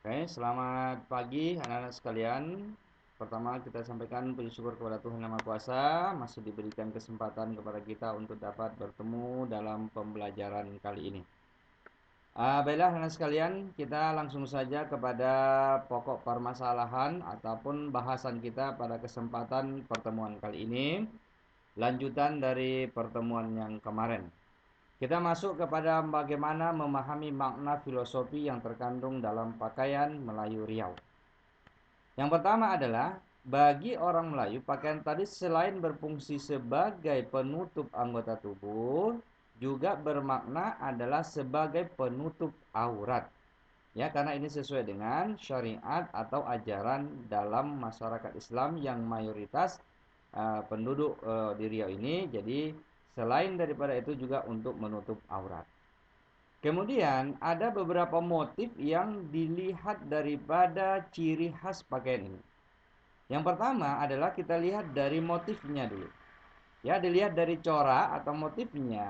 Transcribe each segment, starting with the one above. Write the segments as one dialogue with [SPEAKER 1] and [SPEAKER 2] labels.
[SPEAKER 1] Oke, selamat pagi anak-anak sekalian. Pertama kita sampaikan puji syukur kepada Tuhan Yang Maha Kuasa, masih diberikan kesempatan kepada kita untuk dapat bertemu dalam pembelajaran kali ini. Baiklah anak-anak sekalian, kita langsung saja kepada pokok permasalahan ataupun bahasan kita pada kesempatan pertemuan kali ini, lanjutan dari pertemuan yang kemarin. Kita masuk kepada bagaimana memahami makna filosofi yang terkandung dalam pakaian Melayu Riau. Yang pertama adalah, bagi orang Melayu, pakaian tadi selain berfungsi sebagai penutup anggota tubuh, juga bermakna adalah sebagai penutup aurat. Ya, karena ini sesuai dengan syariat atau ajaran dalam masyarakat Islam yang mayoritas penduduk di Riau ini. Jadi, selain daripada itu juga untuk menutup aurat. Kemudian ada beberapa motif yang dilihat daripada ciri khas pakaian ini. Yang pertama adalah kita lihat dari motifnya dulu. Ya, dilihat dari corak atau motifnya.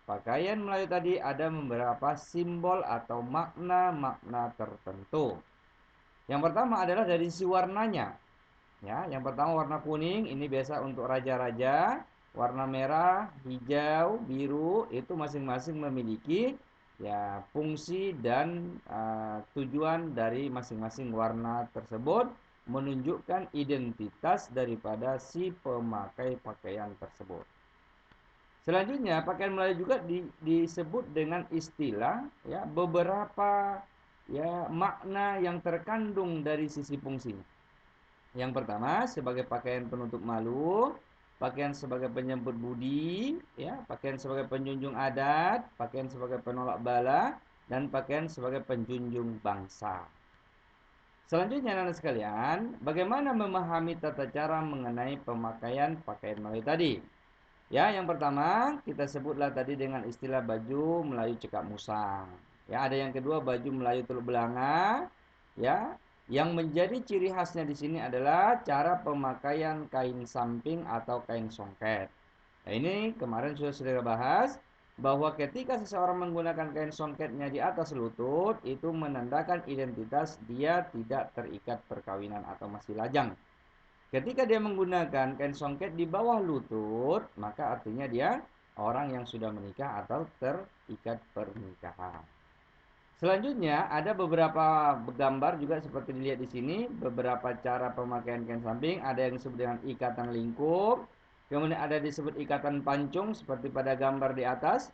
[SPEAKER 1] Pakaian Melayu tadi ada beberapa simbol atau makna-makna tertentu. Yang pertama adalah dari sisi warnanya. Ya, yang pertama warna kuning, ini biasa untuk raja-raja. Warna merah, hijau, biru itu masing-masing memiliki ya fungsi dan tujuan dari masing-masing warna tersebut, menunjukkan identitas daripada si pemakai pakaian tersebut. Selanjutnya, pakaian Melayu juga disebut dengan istilah ya beberapa ya makna yang terkandung dari sisi fungsinya. Yang pertama, sebagai pakaian penutup malu, pakaian sebagai penyambut budi, ya, pakaian sebagai penjunjung adat, pakaian sebagai penolak bala, dan pakaian sebagai penjunjung bangsa. Selanjutnya, anak-anak sekalian, bagaimana memahami tata cara mengenai pemakaian pakaian Melayu tadi? Ya, yang pertama kita sebutlah tadi dengan istilah baju Melayu cekak musang. Ya, ada yang kedua baju Melayu teluk belanga. Ya, yang menjadi ciri khasnya di sini adalah cara pemakaian kain samping atau kain songket. Nah, ini kemarin sudah bahas bahwa ketika seseorang menggunakan kain songketnya di atas lutut, itu menandakan identitas dia tidak terikat perkawinan atau masih lajang. Ketika dia menggunakan kain songket di bawah lutut, maka artinya dia orang yang sudah menikah atau terikat pernikahan. Selanjutnya ada beberapa gambar juga seperti dilihat di sini, beberapa cara pemakaian kain samping, ada yang disebut dengan ikatan lingkup, kemudian ada disebut ikatan pancung seperti pada gambar di atas,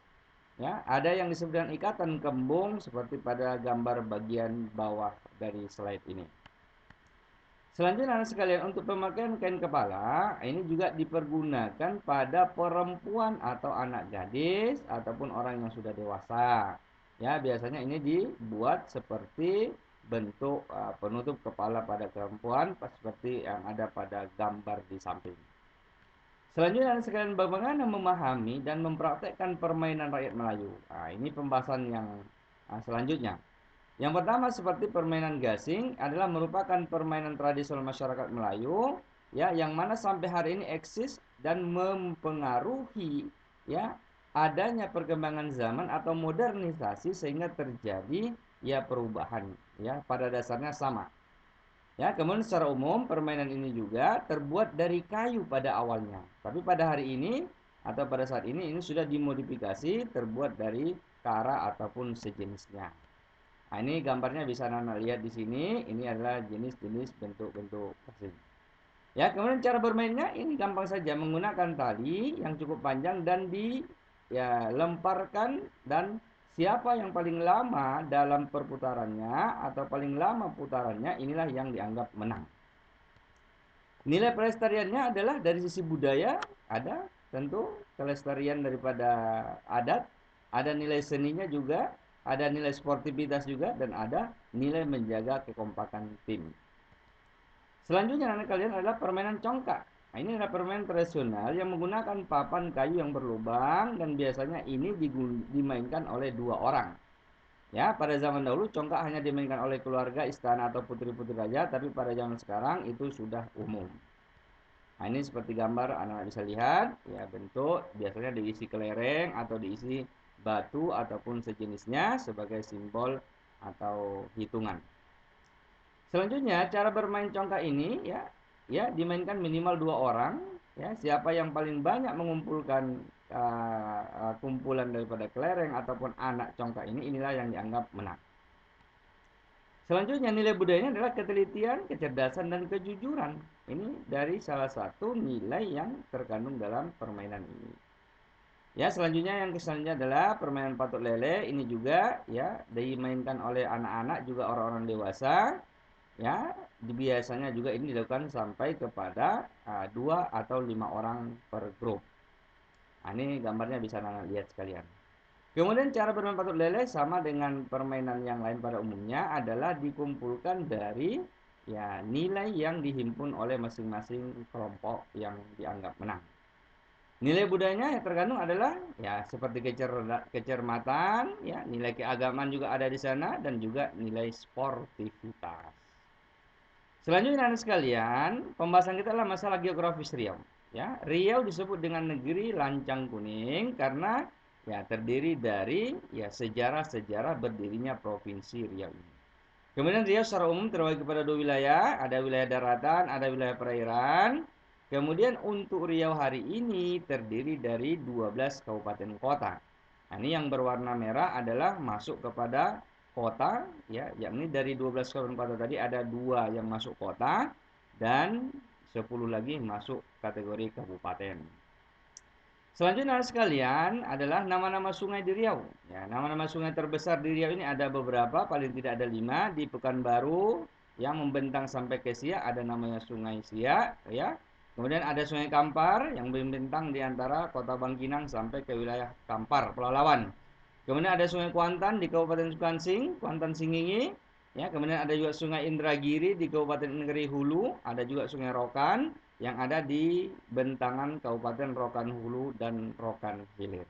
[SPEAKER 1] ya, ada yang disebut dengan ikatan kembung seperti pada gambar bagian bawah dari slide ini. Selanjutnya anak sekalian, untuk pemakaian kain kepala ini juga dipergunakan pada perempuan atau anak gadis ataupun orang yang sudah dewasa. Ya, biasanya ini dibuat seperti bentuk penutup kepala pada perempuan seperti yang ada pada gambar di samping. Selanjutnya anak sekalian, bagaimana memahami dan mempraktekkan permainan rakyat Melayu. Nah, ini pembahasan yang selanjutnya. Yang pertama seperti permainan gasing adalah merupakan permainan tradisional masyarakat Melayu ya yang mana sampai hari ini eksis dan mempengaruhi ya adanya perkembangan zaman atau modernisasi sehingga terjadi ya perubahan ya pada dasarnya sama. Ya, kemudian secara umum permainan ini juga terbuat dari kayu pada awalnya. Tapi pada hari ini atau pada saat ini sudah dimodifikasi terbuat dari kara ataupun sejenisnya. Nah, ini gambarnya bisa Nana lihat di sini. Ini adalah jenis-jenis bentuk-bentuk gasing. Ya, kemudian cara bermainnya ini gampang saja, menggunakan tali yang cukup panjang dan lemparkan, dan siapa yang paling lama dalam perputarannya atau paling lama putarannya inilah yang dianggap menang. Nilai pelestariannya adalah dari sisi budaya, ada tentu kelestarian daripada adat, ada nilai seninya juga, ada nilai sportivitas juga, dan ada nilai menjaga kekompakan tim. Selanjutnya anak kalian adalah permainan congkak. Nah, ini adalah permainan tradisional yang menggunakan papan kayu yang berlubang dan biasanya ini dimainkan oleh dua orang. Ya, pada zaman dahulu congkak hanya dimainkan oleh keluarga, istana atau putri-putri raja, tapi pada zaman sekarang itu sudah umum. Nah, ini seperti gambar anak-anak bisa lihat, ya bentuk biasanya diisi kelereng atau diisi batu ataupun sejenisnya sebagai simbol atau hitungan. Selanjutnya, cara bermain congkak ini ya dimainkan minimal 2 orang. Ya, siapa yang paling banyak mengumpulkan kumpulan daripada kelereng ataupun anak congkak ini, inilah yang dianggap menang. Selanjutnya, nilai budayanya adalah ketelitian, kecerdasan, dan kejujuran. Ini dari salah satu nilai yang terkandung dalam permainan ini. Ya, selanjutnya yang selanjutnya adalah permainan patok lele. Ini juga ya dimainkan oleh anak-anak juga orang-orang dewasa. Ya, biasanya juga ini dilakukan sampai kepada 2 atau 5 orang per grup. Nah, ini gambarnya bisa Nana lihat sekalian. Kemudian cara bermain patok lele sama dengan permainan yang lain pada umumnya adalah dikumpulkan dari ya nilai yang dihimpun oleh masing-masing kelompok yang dianggap menang. Nilai budayanya yang tergantung adalah ya seperti kecermatan, ya, nilai keagamaan juga ada di sana dan juga nilai sportivitas. Selanjutnya anak sekalian, pembahasan kita adalah masalah geografis Riau. Ya, Riau disebut dengan negeri lancang kuning karena ya terdiri dari ya sejarah-sejarah berdirinya provinsi Riau ini. Kemudian Riau secara umum terbagi pada 2 wilayah, ada wilayah daratan, ada wilayah perairan. Kemudian untuk Riau hari ini terdiri dari 12 kabupaten kota. Nah, ini yang berwarna merah adalah masuk kepada kota, ya, yakni dari 12 kabupaten kota tadi ada 2 yang masuk kota dan 10 lagi masuk kategori kabupaten. Selanjutnya sekalian adalah nama-nama sungai di Riau. Ya, nama-nama sungai terbesar di Riau ini ada beberapa, paling tidak ada 5. Di Pekanbaru yang membentang sampai ke Siak ada namanya Sungai Siak, ya. Kemudian ada Sungai Kampar yang membentang di antara Kota Bangkinang sampai ke wilayah Kampar, Pelalawan. Kemudian ada Sungai Kuantan di Kabupaten Sukansing, Kuantan Singingi. Ya, kemudian ada juga Sungai Indragiri di Kabupaten Negeri Hulu, ada juga Sungai Rokan yang ada di bentangan Kabupaten Rokan Hulu dan Rokan Hilir.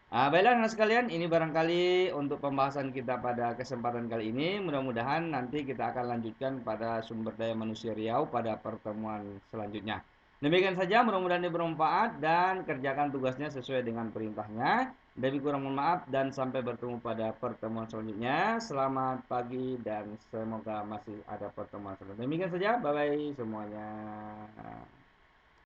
[SPEAKER 1] Baiklah anak sekalian, ini barangkali untuk pembahasan kita pada kesempatan kali ini. Mudah-mudahan nanti kita akan lanjutkan pada sumber daya manusia Riau pada pertemuan selanjutnya. Demikian saja, mudah-mudahan ini bermanfaat dan kerjakan tugasnya sesuai dengan perintahnya. Lebih kurang mohon maaf dan sampai bertemu pada pertemuan selanjutnya. Selamat pagi dan semoga masih ada pertemuan selanjutnya. Demikian saja, bye-bye semuanya.